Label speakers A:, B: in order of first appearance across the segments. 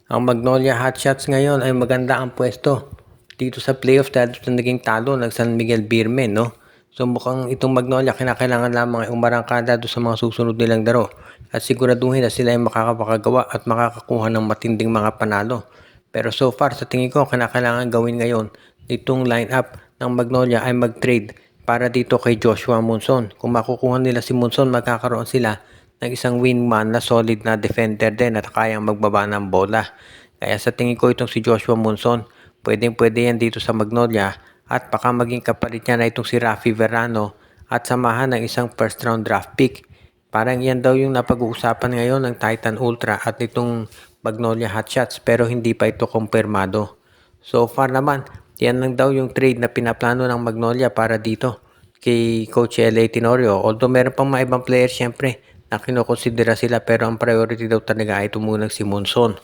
A: Ang Magnolia Hotshots ngayon ay maganda ang pwesto dito sa playoffs dahil sa naging talo ng San Miguel Beermen, no? So mukhang itong Magnolia kinakailangan lamang ay umarangkada doon sa mga susunod nilang laro at siguraduhin na sila ay makakapagawa at makakakuha ng matinding mga panalo. Pero so far sa tingin ko kinakailangan gawin ngayon itong lineup ng Magnolia ay mag-trade para dito kay Joshua Monson. Kung makukuha nila si Monson, magkakaroon sila ng isang wingman na solid na defender din at kayang magbaba ng bola. Kaya sa tingin ko itong si Joshua Monson, pwedeng-pwede yan dito sa Magnolia at baka maging kapalit niya na itong si Rafi Verano at samahan ng isang first round draft pick. Parang yan daw yung napag-uusapan ngayon ng Titan Ultra at itong Magnolia Hotshots pero hindi pa ito kumpirmado. So far naman, yan lang daw yung trade na pinaplano ng Magnolia para dito kay Coach L.A. Tenorio. Although meron pang mga ibang players syempre na kinukonsidera sila pero ang priority daw talaga ay tumunang si Monson.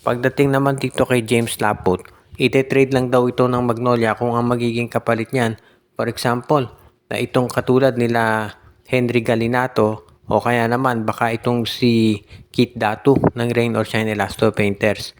A: Pagdating naman dito kay James Laput, ite-trade lang daw ito ng Magnolia kung ang magiging kapalit niyan. For example, na itong katulad nila Henry Galinato o kaya naman baka itong si Kit Datu ng Rain or Shine Elasto Painters.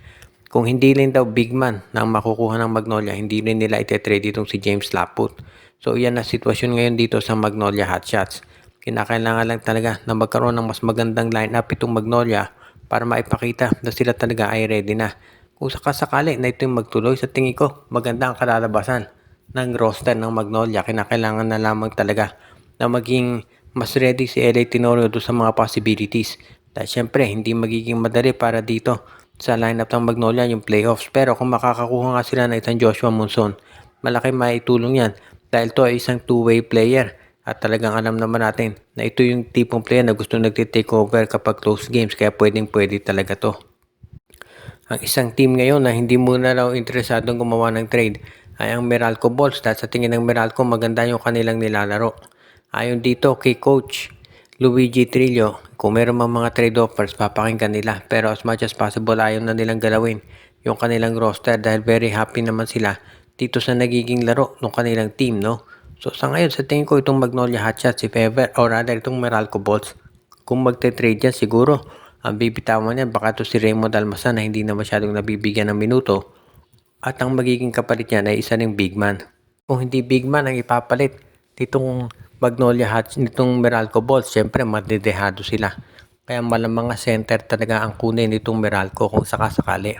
A: Kung hindi rin daw big man na makukuha ng Magnolia, hindi rin nila ite-trade itong si James Laput. So yan na sitwasyon ngayon dito sa Magnolia Hotshots. Kinakailangan lang talaga na magkaroon ng mas magandang lineup itong Magnolia para maipakita na sila talaga ay ready na. Kung sakasakali na ito yung magtuloy, sa tingin ko maganda ang kalalabasan ng roster ng Magnolia. Kinakailangan na lamang talaga na maging mas ready si L.A. Tenorio doon sa mga possibilities. Dahil syempre hindi magiging madali para dito sa lineup ng Magnolia yung playoffs. Pero kung makakakuha nga sila ng isang Joshua Monson, malaki maitulong yan dahil to ay isang two-way player. At talagang alam naman natin na ito yung tipong player na gusto nagtitake over kapag close games kaya pwedeng-pwede talaga to. Ang isang team ngayon na hindi muna raw interesadong gumawa ng trade ay ang Meralco Bulls dahil sa tingin ng Meralco maganda yung kanilang nilalaro. Ayon dito kay Coach Luigi Trillo, kung meron mang mga trade offers papakinggan nila pero as much as possible ayaw na nilang galawin yung kanilang roster dahil very happy naman sila dito sa nagiging laro ng kanilang team, no? So sa ngayon sa tingin ko itong Magnolia Hotshots if ever or rather itong Meralco Bulls kung magte-trade yan siguro ang bibitawan niyan baka to si Raymond Almazan na hindi na masyadong nabibigyan ng minuto at ang magiging kapalit niyan ay isa ring big man. Kung hindi big man ang ipapalit nitong Magnolia Hotshots nitong Meralco Bulls syempre madedehado sila. Kaya malamang mga center talaga ang kunin nitong Meralco kung sakasakali.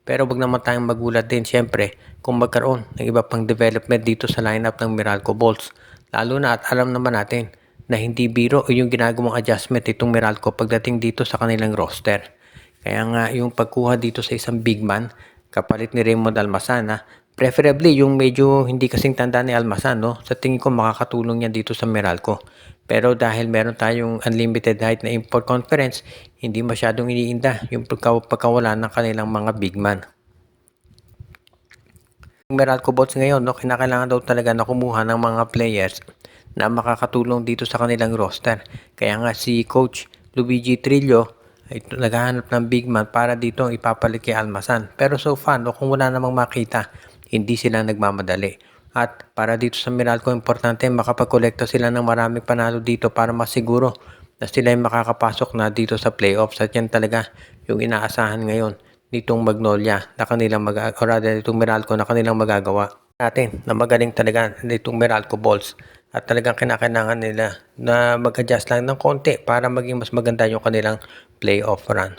A: Pero wag naman tayong magulat din syempre kung magkaroon ng iba pang development dito sa lineup ng Meralco Bulls. Lalo na at alam naman natin na hindi biro o yung ginagawang adjustment itong Meralco pagdating dito sa kanilang roster. Kaya nga yung pagkuha dito sa isang big man kapalit ni Raymond Almazan, preferably yung medyo hindi kasing tanda ni Almazan, no? Sa tingin ko makakatulong yan dito sa Meralco. Pero dahil meron tayong unlimited height na import conference, hindi masyadong iniinda yung pagkawala ng kanilang mga big man. Yung Meralco Bots ngayon, no, kinakailangan daw talaga na kumuha ng mga players na makakatulong dito sa kanilang roster. Kaya nga si Coach Luigi Trillo ay naghahanap ng big man para dito ipapalit kay Almazan. Pero so far, no, kung wala namang makita, hindi sila nagmamadali. At para dito sa Meralco, importante makapag-kolekta sila ng maraming panalo dito para masiguro na sila ay makakapasok na dito sa playoffs. At yan talaga yung inaasahan ngayon nitong Magnolia na kanilang or rather nitong Meralco na kanilang magagawa natin na magaling talaga nitong Meralco Bulls. At talagang kinakailangan nila na mag-adjust lang ng konti para maging mas maganda yung kanilang playoff run.